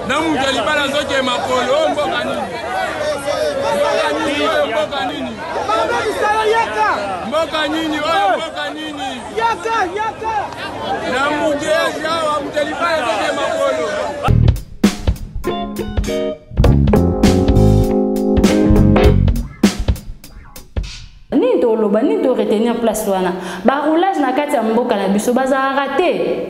Na mujali bala zoke makolo mboka nini? Mboka nini? Mboka nini? Mboka nini? Yaka. Na mujali hawa mujali bala zoke makolo. Ni to loba ni to retenir place wana. Ba roulage na kati ya mboka na biso baza raté.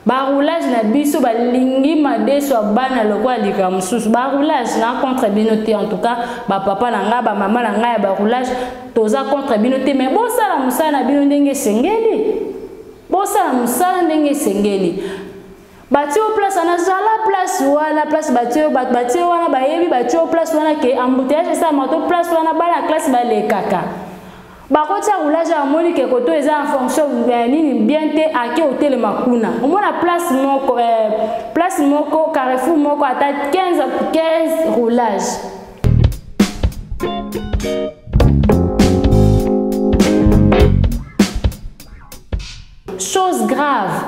Ba roulage na biso ba lingi madeso bana lokwa lika mususu. Ba roulage na contre binoté en tout cas ba papa na nga ba mama na nga ya ba roulage toza contre binoté mais bon ça la musala na bino ndenge sengeli. Bon ça la musala ndenge sengeli. Batio place na zala place wala place batio wana ba yebi batio place wana ke embouteillage ça moto place wana bana classe ba le kaka. Bakotia roulage à moni ke koto eza en fonction nini bien te ake hotel makuna. Au moins la place moko Carrefour moko ata 15 roulage. Chose grave,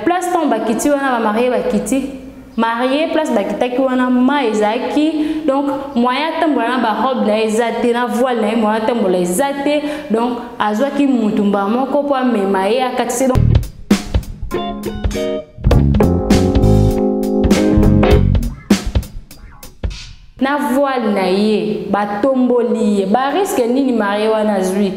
place ton bakiti wana ba marié bakiti. Marié place bakitaki wana ma ezaki donc moyen tambola ba robe na ezate na voile na moyen tambola ezate donc azwaki mutumba moko po mema ye akatise donc na voile na ye batomboli ba risque nini marié wana zui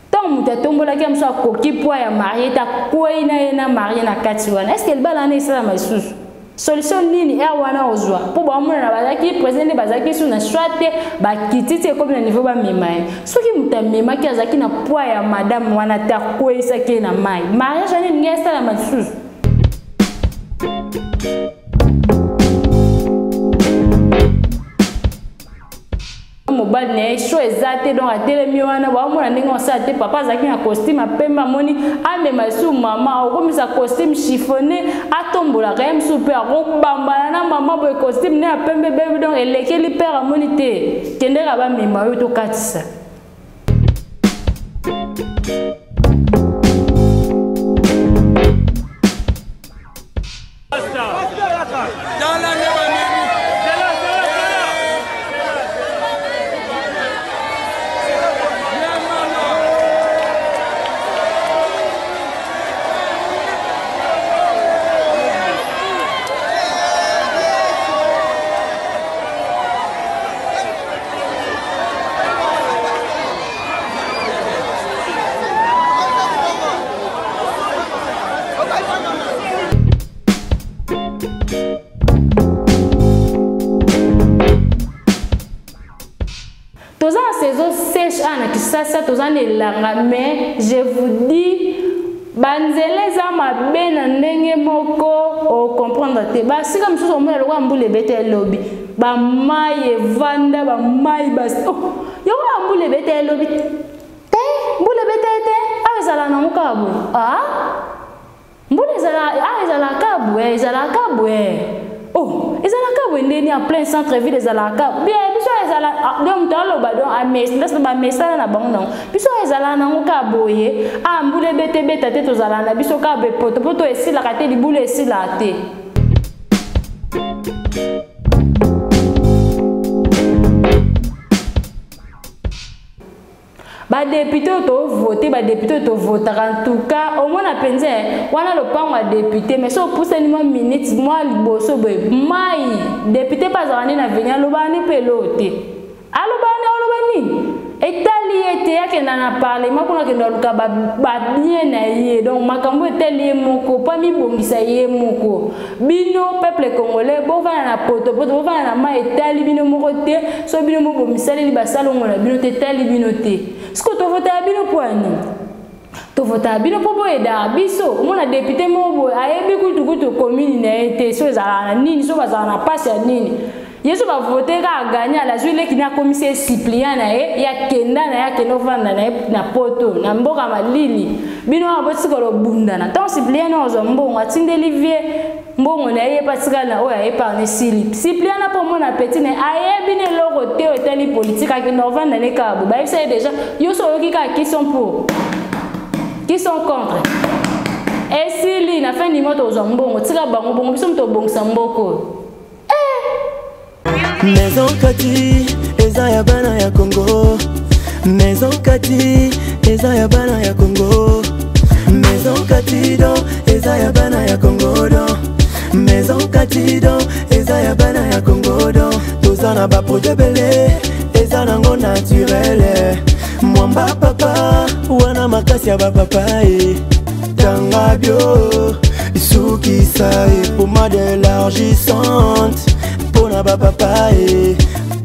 tant muta tombola ki amso koki po ya marié ta kwei na ye na marié na kati wana est-ce qu'elle bala na isala maisusu solution nini wana ozwa po ba mona bazaki président bazaki sur na swate ba kititi comme na niveau ba memaye soki muta mema ki azaki na poids ya madame wana ta koisa ki na mai mariage ani ngesta la matsusu mobile ne show ezate donc a telemi wana ba mona ndenge on sa te papa azaki na costume apemba moni amema su mama okomisa costume chiffonné atombola quand même soupe akobambana na mama boy costume ne apembe bebe donc elekeli père amoni te kendera ba mema yo to katisa ça toza nelanga mais je vous dis banzele za mabe na ndenge moko o comprendre te ba sika msusu omona lokwa mbule bete lobby ba mai evanda ba mai bas yo ba mbule bete lobby te mbule bete te awezala na mukabo mbule ezala kabu ezala kabu oh ezala kabu ndeni en plein centre ville ezala kabu bien donc talo badon a message ba message na bango non biso ezala na ngoka boye mbule bete beta te tozala na biso ka be poto esila ka te libule esila te ba député to voter ba député to voter en tout cas au moins na penze wana le pango député mais so pousse ni minute moi liboso boy mai député pas zana na venir lobani pelote alobani etali ete yake na parlement kuna kenda luka ba bien na ye donc makambo etali moko pa mi bongisa ye moko bino peuple congolais bo vana na poto vana na ma etali bino moko te so bino mo bomisali li basalongo na bino te etali bino te sko to vota bino poani to vota bino po boye da biso mona député mo boye ayebi kutu commune na ete so ezala nini so bazala na passe ya nini yesu va voter ka gagner la juile qui na commissaire suppléant na ya kenda na ya kenovanda na poto na mboka malili bino abotiko lo bunda na tant suppléant na zo mbongo atindeli vie mbongo na ye patika na oya épargne suppléant na po mona petit na aye bine loko te etali politique ka kenovanda ne ka bo ba ça déjà yo so yoki ka qui sont pour qui sont contre et si li na fin du mois to zo mbongo tika bango bongo biso mto bongisa mboko Maison Kati, eza ya bana ya Congo. Maison Kati, eza ya bana ya Congo. Maison Kati do, eza ya bana ya Congo do. Maison Kati do, eza ya bana ya Congo do. Tozana ba produit belé, eza nango naturel. Mwamba papa, wana makasi ya ba papa Tanga bio, suki sae, pommade élargissante. Pona ba papa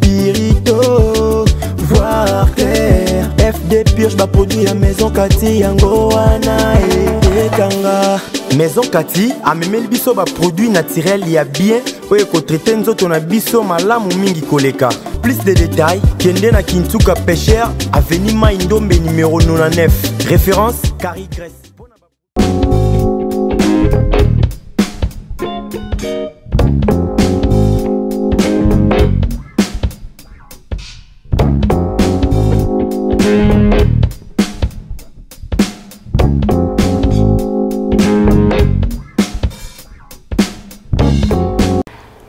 Pirito, voir clair. FD Purge ba produit à Maison Kati yango wana Tanga. Maison Kati a memeli biso ba produit naturel ya bien oye ko traiter nzoto na biso malamu mingi koleka. Plus de détails, kende na Kintuka Pêcheur, avenue Maindombe numéro 99. Référence Carrie Grèce.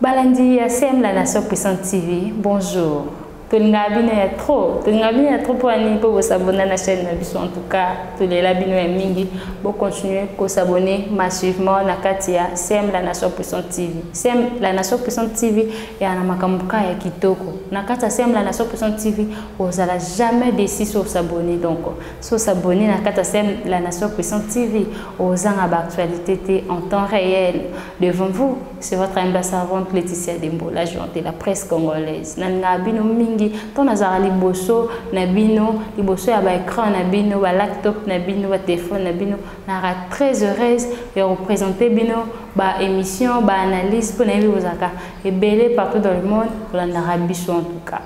Balandi SM la Nation Puissante TV, bonjour. Tolingabino ya trop pour ani pour vous abonner à la chaîne Nabiso en tout cas, tous les labino et mingi pour continuer à s'abonner massivement na katia SM la Nation Puissante TV. SM la Nation Puissante TV et à makambuka ya kitoko. Na katia SM la Nation Puissante TV, vous allez jamais décider sur s'abonner donc. Sur s'abonner na katia SM la Nation Puissante TV, aux ans à l'actualité en temps réel. Devant vous, c'est votre humble servante Laetitia Dembo, la jointe de la presse congolaise. Nangabino mingi ton azara liboso na bino liboso ya ba écran na bino ba laptop na bino ba téléphone na bino na très heureuse de représenter bino ba émission ba analyse pour na bozaka et belé partout dans le monde pour la narabiso en tout cas.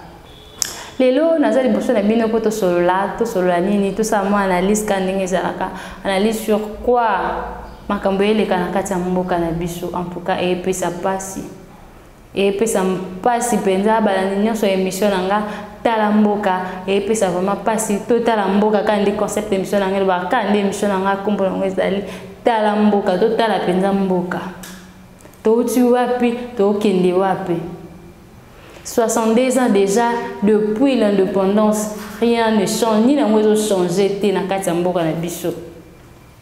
Lelo naza liboso na bino poto solola nini tout ça moi analyse kandenge zalaka analyse sur quoi makambo eleka na kati ya mboka na biso en tout cas et puis ça passe. Et puis ça me passe penza balandi sur émission nanga talamboka et puis ça vraiment passe total mboka quand des concept émission nanga ba quand des émission nanga kombo nanga ezali talamboka total penza mboka to tu wapi to kende wapi 62 ans déjà depuis l'indépendance rien ne change ni na mwezo changer te na kati ya mboka na biso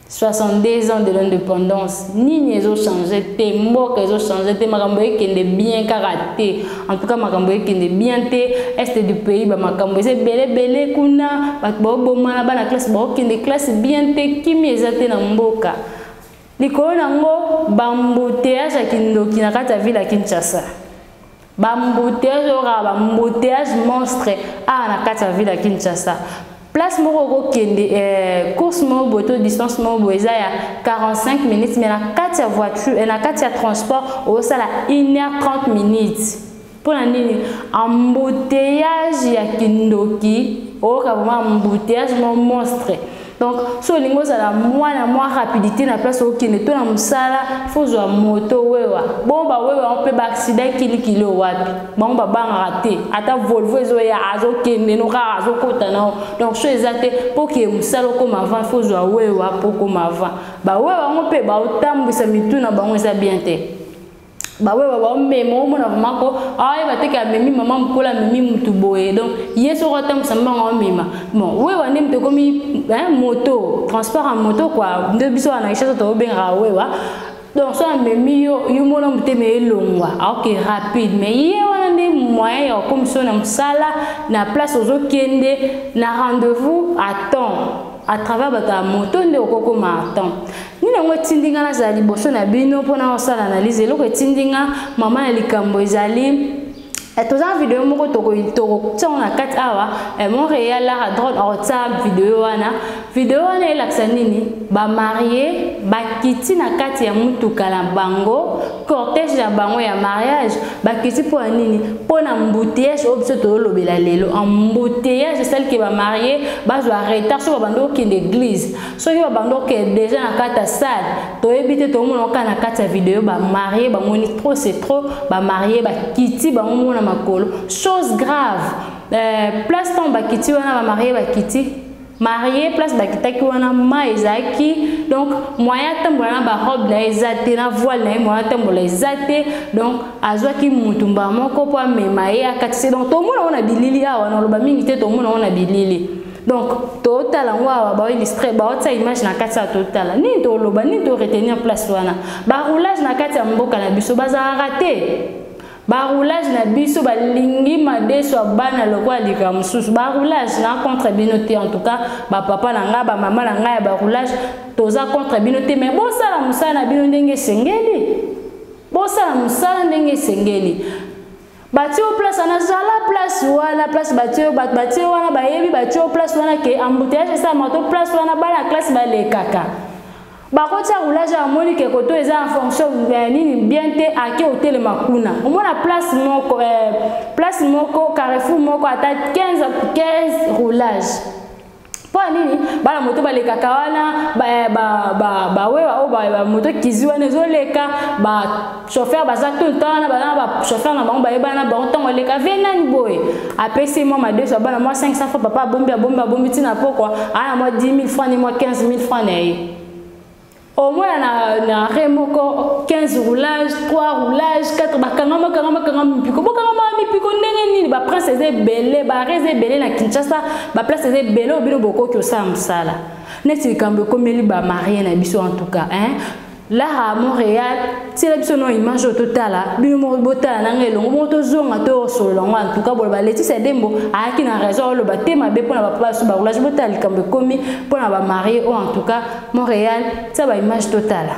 62 ans de l'indépendance, ni ils ont changé, tes mots qu'ils ont changé, tes makamboye qui est bien karaté, en tout cas makamboye qui est bien té, est du pays, bah makamboye c'est belé kuna, bah bon mana bah la classe, bah qui est classe bien té, qui m'est até na mboka. Likolo nango bambouteage à Kindoki na kata ville à Kinshasa. Bambouteage aura bambouteage monstre à na kata ville à Kinshasa. Place Moroko Kende, course moto, distance moto, 45 minutes, mais la 4 voiture et la 4 transport, au ça la 1h30 minutes. Pour la ligne, embouteillage ya Kindoki, au vraiment embouteillage monstre. Donc, so lingo ça la moins rapidité na place au Kende, tout na musala, faut jouer moto wewa. Bon ba wewa on peut accident kilo wapi. Bon ba raté. Ata Volvo ezoya azo Kende no ka azo kota na. Donc so exacte pour que musala comme avant, faut jouer wewa pour comme avant. Ba wewa on peut ba otambisa mitu na bango ça bien té. Bah ouais bah mais moi on a vraiment quoi ah il va te qu'à mimi maman me colle mimi mutu boé donc hier sur le temps ça m'a en mima bon ouais on aime te comme hein moto transport en moto quoi de biso on a cherché to ben ra ouais wa donc ça mimi yo mo na mute me longwa ok rapide mais hier on a des moyens comme ça na sala na place aux kende na rendez-vous à temps à travers la moto de okoko matin ni nango tindinga na zali boso na bino pona osala analyse loko tindinga mama na likambo ezali toza vidéo moko toko tsona 4 awa Montréal la drone WhatsApp vidéo wana elakisa nini ba marié ba kiti na kati ya mutuka la bango cortège ya bango ya mariage ba kiti po nini pona embouteillage obso to lobela lelo embouteillage celle qui va marié ba zo retard so bando ki l'église so yo bando ke déjà na kati ya salle to ebite to mona na kati ya vidéo ba marié ba moni trop c'est trop ba marié ba kiti ba mona makolo chose grave place ton ba kiti wana ba marié ba kiti marié place bakitaki wana ma ezaki donc moyen tambola na ba robe na ezate na voile na moyen tambola ezate donc azwaki mutumba moko po amema ye akatise donc to mona wana bilili awa na loba mingi te to mona wana bilili donc total en wa ba illustré ba otsa image na kati ya total ni to loba ni to retenir place wana ba roulage na kati ya mboka na biso baza raté ba roulage na biso ba lingi madeso bana lokwa lika mususu ba roulage na contre binoté en tout cas ba papa na nga ba mama na nga ya ba roulage toza contre binoté mais bon ça la musala na bino ndenge sengeli bon ça la musala ndenge sengeli batio place na zala place wala place batio wana bayebi batio place wana ke embouteillage ça moto place wana bala classe ba le kaka bakotia roulage à moni ke koto eza en fonction nini bien te ake hotel makuna omona place moko Carrefour moko ata 15 roulage po nini bala moto ba le kaka wana ba wewa o ba moto kiziwa nezo leka ba chauffeur baza tout le temps na ba chauffeur na bango ba yebana ba ntango leka venani boy apesi moi ma 200 bana moi 500 fois papa bombi tina pourquoi ana moi 10 000 francs ni moi 15 000 francs na ye au moins na remoko 15 roulages 3 roulages 4 bakangama mipiko bokangama mipiko ndenge nini ba prince belé ba reze belé na Kinshasa ba place belé obino boko ki osala musala neti kambe komeli ba marié na biso en tout cas hein là à Montréal c'est la biso no image au total bino mo botala na ngelo moto zonga to solo en tout cas bo ba Laetitia Dembo aki na raison lo ba tema be pona ba place ba roulage botala kambe komi pona ba marié en tout cas Montréal ça ba image totale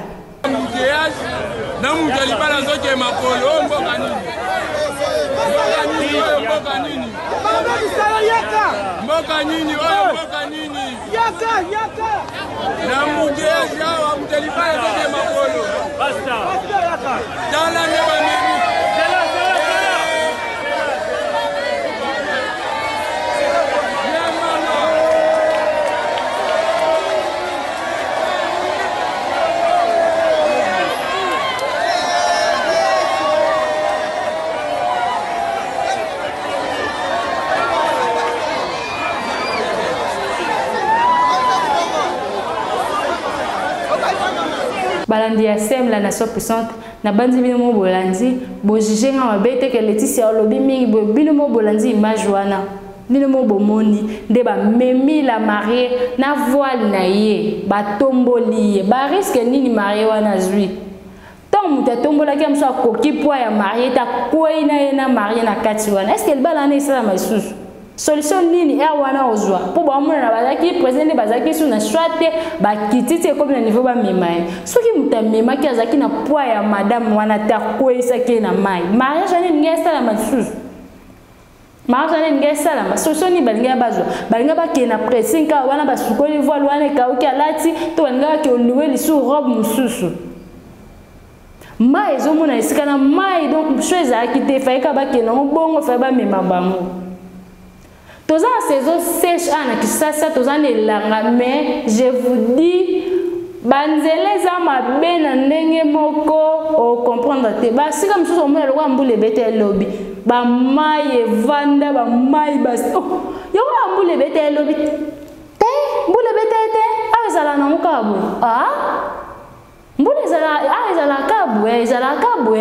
na mujali bala zoke makolo mboka nini mboka nini yaka na mujali awa mujali bala zoke makolo basta dala ne ba mimi balandi ya sem la nation puissante na bandi bino mo bolandi bo juger nga mabete ke Laetitia olobi mingi bo bino mo bolandi image wana bino mo bomoni nde ba memi la mariée na voile na ye ba tomboli ba risque nini mariée wana zui tant muta tombola ke mso koki poa ya mariée ta kwei na ye na mariée na kati wana est-ce que bala na isala maisusu solution nini ya wana ozwa po ba mona na bazaki president bazaki su na swate ba kititi ko na niveau ba memai soki mutamema ki azaki na poa ya madame wana ta kwesa ke na mai mariage ni ngesa la masusu mariage ni ngesa la solution ni balinga bazwa balinga ba ke na pressing ka wana basukoli voile wana ka uki alati to balinga ke oliwe lisu robe mususu mai ezomona esika na mai donc chose akite faika ba ke na bongo fa ba mema bango. Toza saison sèche ana kisasa toza nelanga mais je vous dis banzele za mabe na ndenge moko o comprendre te ba sika msusu omona lokwa mbule bete lobby ba mai evanda ba mai bas yo mbule bete lobby te mbule bete te azala na mukabo mbule ezala kabu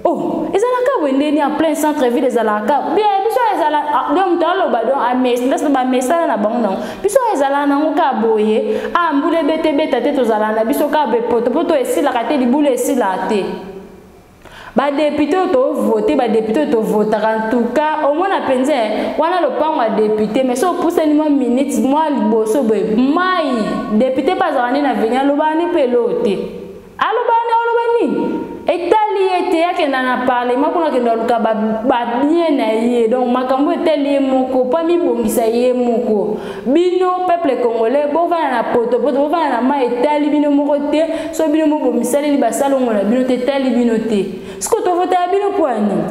oh ezala kabu ndeni en plein centre ville ezala kabu bien biso ezala donc talo ba donc a message ba message na bango non biso ezala na ngoka boye mbule bete te tozala na biso ka be poto esila kate libule esila te ba député to voter ba député to voter en tout cas au moins na penze wana le pango a député mais so pousse ni mo minute moi liboso boye mai député pas zane na venir lobani pelote alobani etali ete yake na parlement kuna ke ndoluka ba bien na ye donc makambo etali moko pa mi bongisa ye moko bino peuple congolais bo va na poto bo va na ma etali bino moko te so bino mo bomisali li basalo ngona bino te tali bino te sko to vota bino poani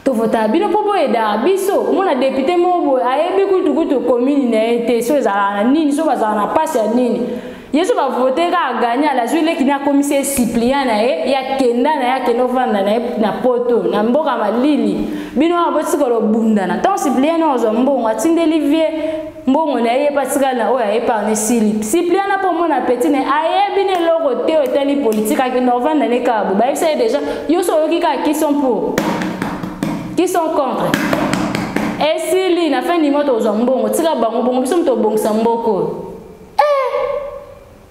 to vota bino popo eda biso mona député mo bo ayebi kutu commune na ete so ezala na nini so bazala na passe ya nini Yesu va voter à gagner à la journée qui n'a commissaire suppléant na ya kenda na ya kenovanda na poto na mboka malili bino aboti ko lo bunda na tant suppléant na ozombo atinde livier mbongo na ye patika na oya épargne suppléant na pour mon appétit na ayebi ne loko te otali politique à kenovanda ne kabo ba ça déjà yo so yoki ka qui sont pour qui sont contre et si li na fin du mois ozombo tika bango bongo biso mto bongsa mboko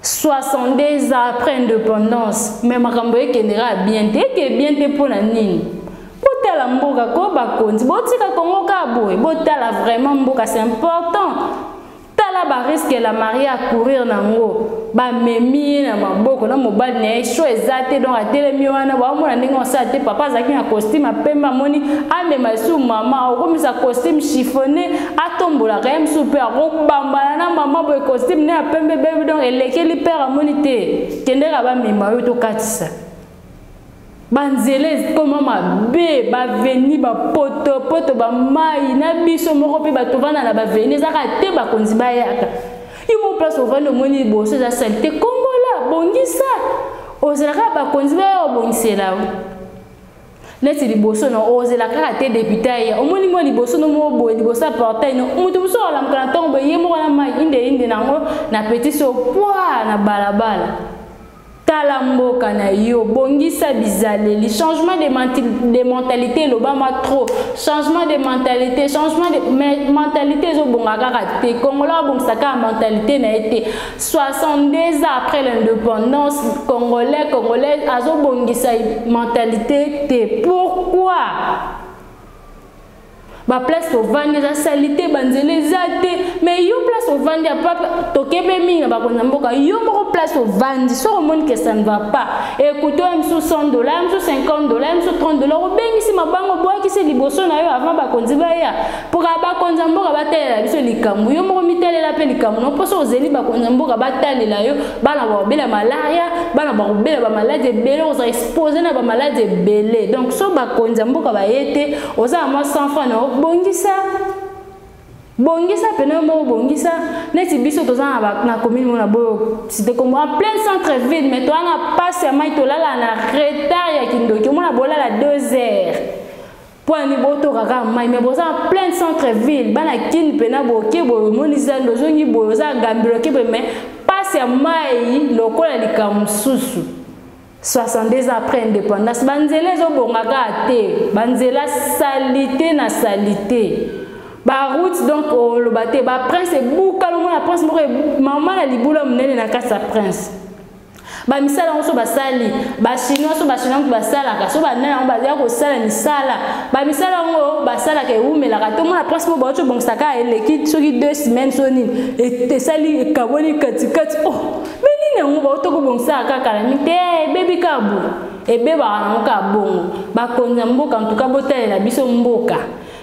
62 ans après indépendance, mais ma camboye qui n'ira bien pour la nini. Pour la mboka ko bakonzi, botika Congo kaboy, botala vraiment mboka c'est important. Tala ba risque la mariée à courir nango, ba memi na maboko na mobile na show ezate donc a telemi wana ba mona ndingo sa te papa zaki na costume a pemba moni ame masu mama o komisa costume chiffonné atombola quand même super robamba na mama bo costume ne a pembe bebe donc elekeli père amoni te kendera ba mema yo to katisa banzele comment mabe ba veni ba poto ba mai na biso moko pe ba tovana na ba veni zaka te ba konzi ba yaka imo place au vano moni boso za santé kongola bongisa ozela ba konzi ba bongisela neti liboso na ozela kaka te député ya omoni mo liboso no mo bo liboso portail no mutu muso la mkana tongo ye mo na mai inde nango na petit so poa na balabala tala mboka na yo bongisa bizaleli changement de mentalité lobama trop changement de mentalité zo bonga kaka te kongola bongisa ka mentalité na été 62 ans après l'indépendance congolais azo bongisa mentalité te pourquoi ba place au vandi za salité banzele zate mais yo place au vandi a pas tokebe minga ba konza mboka yo moko place au vandi so au monde que ça ne va pas écoutez même sous $100 même sous $50 même sous $30 obengisi mabango boa ki se liboso na yo avant ba konzi ba ya pour ba konza mboka batela biso likambu yo moko mitelela pe likambu no poso ozeli ba konza mboka batalela yo bana ba bela malaria bana ba bela ba maladie bele oza exposer na ba maladie bele donc so ba konza mboka ba yete oza ma sans fa na bongisa pena mo bongisa neti biso tozana na commune mona bo c'était comme en plein centre ville mais toi na passe à mai tolala na retard ya kindoki mona bola la 2 heures point ni boto kaka mai mais boza en plein centre ville bana kin pena boke bo monisa ndozongi boza gambiro ke mais passe à mai lokola likamsusu 62 ans après indépendance banzela zo bongaka te banzela salité na salité ba route donc le baté ba prince buka lo mona prince moko maman la libula munene na kasa prince ba misala on so ba sali ba chinois so ba chinois ba sala ka so ba nana on ba ya ko sala misala ba misala ngo ba sala ke umela ka to mona prince mo ba cho bongisa ka eleki soki 2 semaines soni et sali e kaboni katikati oh ngo ba to ko bongisa kaka la mite baby kabu e beba na ka bongo ba konza mboka en tout cas botelela biso mboka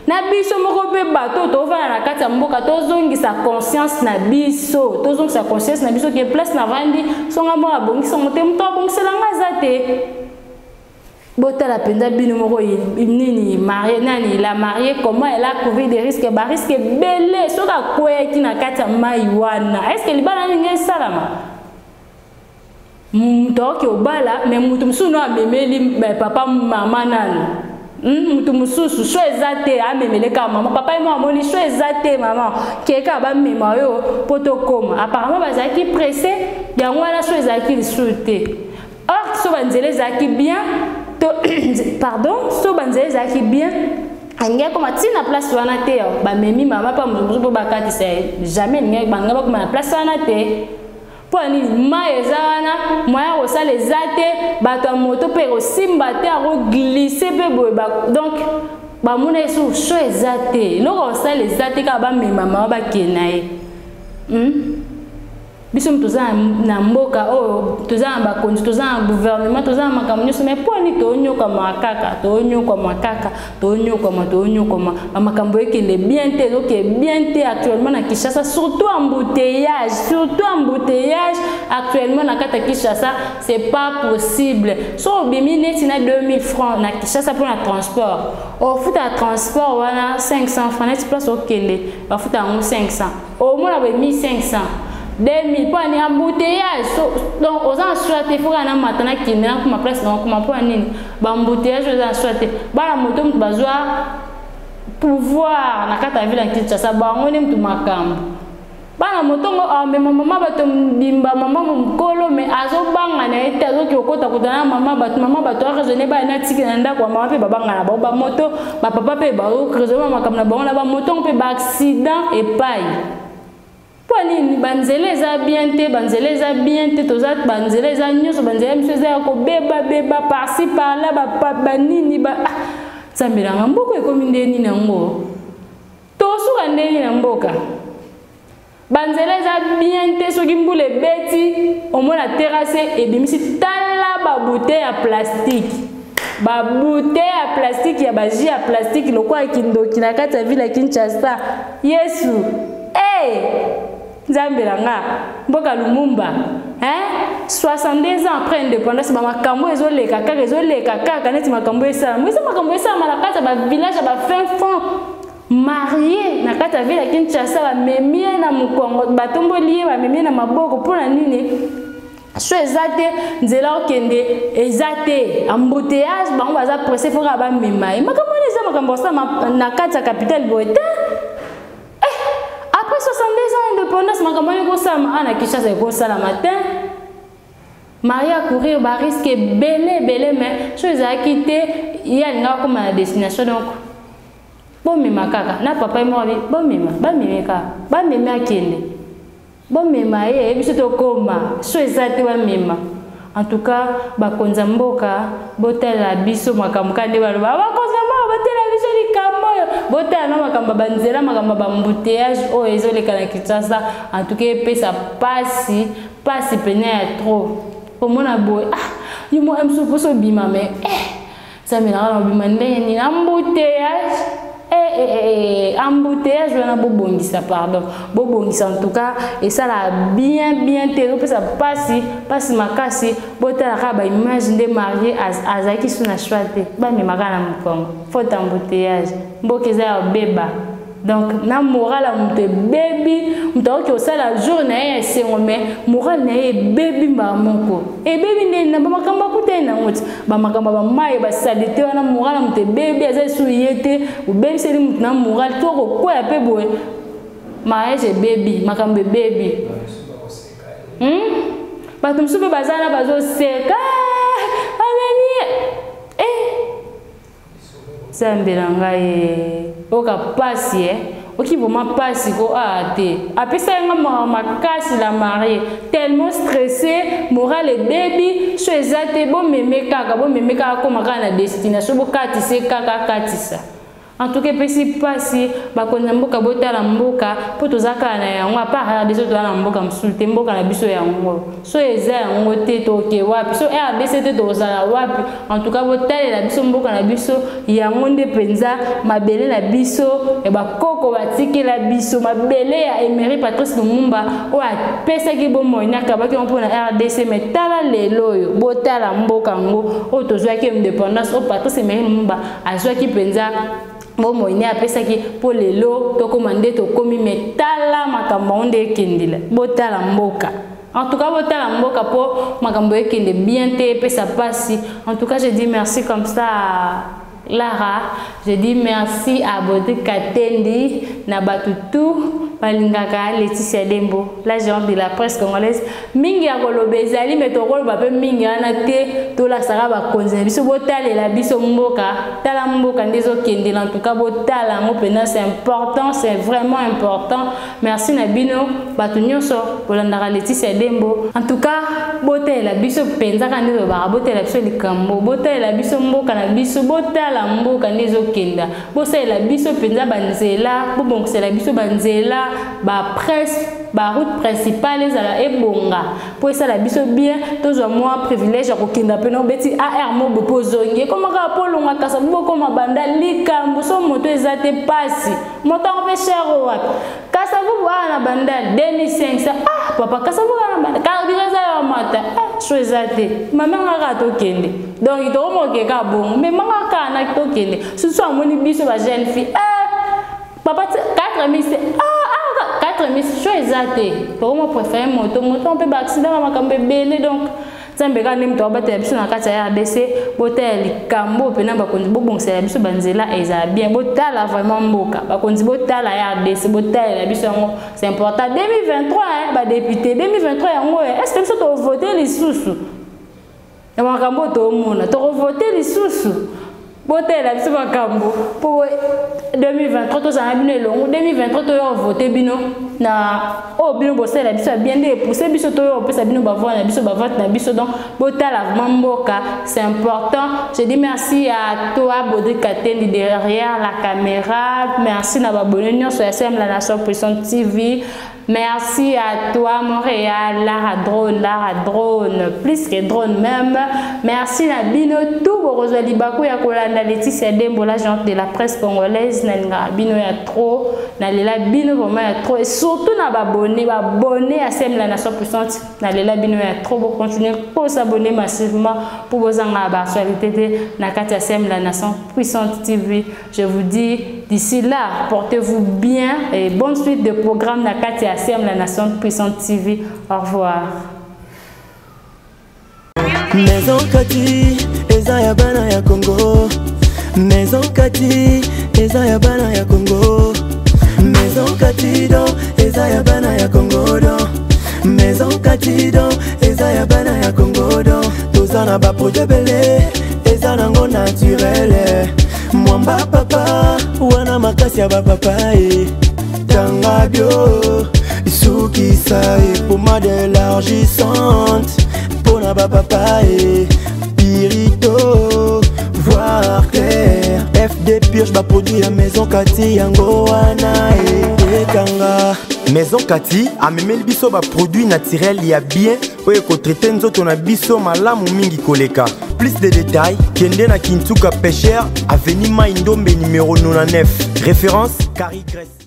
na biso moko pe bato to vana na kati ya mboka tozongisa conscience na biso tozongisa conscience na biso ke place na vandi songa mona bongisa mote mto bongisela ngaza te botala penza bino moko nini marié nani la mariée comment elle a couru des risques ba risque belé soka kweki na kati ya mai wana est-ce que libana ninge salama mtoki obala mais mutu musuno amemeli papa mama nani mutu mususu so ezate amemele ka mama papa mo amoni so ezate mama keka ba mema yo poto koma apparemment bazaki pressé yango wana so ezaki lisuté or so banzele zaki bien to pardon so banzele zaki bien anga koma tina place wana te ba memi mama pa muzu bakati c'est jamais ninga banga ba koma na place wana te poni maezana moya osala ezate bato moto pe osimba te aro glisser pe boba donc ba mona eso so ezate loko osala ezate ka ba mema mama ba kenae biso mtozana na mboka o tozana ba konzi tozana gouvernement tozana makambo nyonso mais poni tonyoka makaka tonyoka makambo ekele bien te donc bien te actuellement na Kinshasa surtout embouteillage actuellement na kata Kinshasa c'est pas possible so bimi neti na 2000 francs na Kinshasa pour la transport au foot à transport wana 500 francs net place okele ba foot à 500 au moins la 1500 2000 pour aller embouteillage. Donc aux gens souhaitent faut qu'on a maintenant qui n'a pas ma place donc comment pour aller embouteillage aux gens souhaitent ba la moto besoin pouvoir na kata ville en Kinshasa ba on aime tout makam ba la moto mais maman ba to bimba maman mkolo mais azo banga na ete azo ki okota kutana maman ba to raisonner ba na tiki na ndako maman pe ba banga na ba moto ba papa pe ba raisonner makam na ba na ba moto pe ba accident et paille. Poni banzele za bien te tozat banzele za nyoso banzele mseza ko beba par-ci par-là ba nini ba Zambela ngamboko ekomi ndeni nango to suka ndeni na mboka banzele za bien te soki mbule beti omona terrasse ebimisi tala ba bouteille ya plastique ya baji ya plastique lokwa kindoki na kati ya ville ya Kinshasa Yesu Zambela nga mboka Lumumba 62 ans après indépendance ba makambo ezoleka kaka neti makambo esala na kati ba village ba fin fond marié na kati ya ville ya Kinshasa ba memie na mukongo batomboli ba memie na maboko pona nini so ezate nzela okende ezate embouteillage bango baza pressé faut ba memai makambo eza makambo sa na kati ya capitale boete. Après 62 ans d'indépendance, ma campagne est comme ça, ma Kinshasa est comme ça le matin. Maria courir, bah risque belé, mais chose à quitter, il y a une comme la destination donc. Bon mais ma kaka, na papa est mort, bon mais à kende. Bon mais ma et puis c'est au coma, chose à te mema. En tout cas, ba konzamboka, botel la biso makamka de ba konzamboka botel la biso li kamoyo. Botel na makamba banzela makamba ba embouteillage o ezoleka na Kinshasa. En tout cas, pe ça passe peine ya trop. Pour mona boy, yo mo am so bima mais ça me na bima ndeni na embouteillage. Embouteillage on a bobongisa pardon bobongisa en tout cas et ça l'a bien te ça passe makasi botala ka ba image de marié azaki suna chwate ba mi makana mkongo faut embouteillage mbokeza ya beba donc na moral mute baby mtoki osala journée c'est mais moral na baby ba moko et baby ne na ba makamba kutena ngoti ba makamba ba mai ba salite wana moral mute baby aza suyete ou baby c'est mut na moral to ko ya pe boy mariage baby makambe baby ba tumsupe bazana bazo seka Zambela ngai oka pasi oki vraiment pasi ko ate apesa nga makasi la mariée tellement stressé moral et baby so ezate bo memeka ko makana destination bo katise kaka katisa en tout cas pesi pasi ba konza mboka botala mboka po tozaka na yango apart des autres na mboka msulte mboka na biso yango so eza yango te toke wapi so RDC te tozala wapi en tout cas botala la biso mboka na biso yango nde penza mabele na biso e ba koko batiki la biso mabele ya Emery Patrice Lumumba o apesa ki bomo nyaka ba ki on na RDC mais tala lelo yo botala mboka ngo o tozwa ki indépendance o Patrice Emery Lumumba azwa ki penza Momo ine apesa ki po lelo to komande to komi metala makambo onde kendila botala mboka. En tout cas botala mboka po makambo ekende bien te pesa pasi. En tout cas je dis merci comme ça à Lara, je dis merci à Bodé Katendi na batutu balingaka Laetitia Dembo, la gérante de la presse congolaise. Mingi ya kolobezali mais to koloba pe mingi ana te to la sara ba konze biso botala la biso mboka tala mboka ndezo kende en tout cas botala ngo pena c'est important, c'est vraiment important. Merci na bino batu nyonso bolandaka Laetitia Dembo. En tout cas botala biso penza ka ndezo ba botala biso likambo botala biso mboka na biso botala mboka ndezo kenda bosala biso penza banzela bobongela biso banzela ba presse ba route principale ezala ebonga po esala biso bien tozwa moi privilège ya kokenda pena beti AR mo bopozonge koma ka polonga kasa boko mabanda likambo so moto ezate pasi moto on fait cher wapi kasa vous na banda 2500 papa kasa vous na banda carburant ya mata so ezate mama ngaka to kende donc to mo ke ka bon mais mama kana to kende so so amoni biso ba jeune fille papa 4000 c'est 40 remise choix exact to mo préfère moto on peut accident makambe belé donc Zambeka ni mtu abate biso na kati ya RDC botel kambo pena bakonzi bobongisa biso banzela eza bien botala vraiment mboka bakonzi botala ya RDC botala biso yango c'est important 2023 ba député 2023 yango est-ce que biso to voter les sous ya makambo to mona to voter les sous botela biso makambo pour 2023 to za bino longo 2023 to yo voter bino na o bino bosela biso bien de pousser biso to yo pesa bino bavona biso bavote na biso donc botala mamboka c'est important. Je dis merci à toi Baudry Katendi derrière la caméra, merci na babonyo sur SM La Nation Puissante TV. Merci à toi Montréal, Lara Drone, plus que drone même. Merci à Bino tout Borozali Bakou ya Kolanda Laetitia Dembo, l'agente de la presse congolaise. Nanga Bino ya trop, nalela Bino vraiment ya trop et surtout na abonné à SM La Nation Puissante. Nalela Bino ya trop pour continuer pour s'abonner massivement pour vos actualités na kati ya SM La Nation Puissante TV. Je vous dis d'ici là, portez-vous bien et bonne suite de programmes na kati ya SM La Nation Puissante TV. Au revoir. Maison Kati, eza ya bana ya Congo. Maison Kati, eza ya bana ya Congo. Maison Kati do, eza ya bana ya Congo do. Maison Kati do, eza ya bana ya Congo do. Tozana ba produit belé, eza nango naturel. Mwamba papa, wana makasi ya ba papa Tanga bio, Soukisa et pommade élargissante. Pona ba papa Pirito, voir clair. FD Purge ba produit à Maison Kati yango wana Kanga. Maison Kati a memeli biso ba produit naturel ya bien oye ko traiter nzoto na biso malamu mingi koleka. Plus de détails, Kende na Kintuka Pêcheur, avenue Maindombe numéro 99. Référence Carrie Grèce.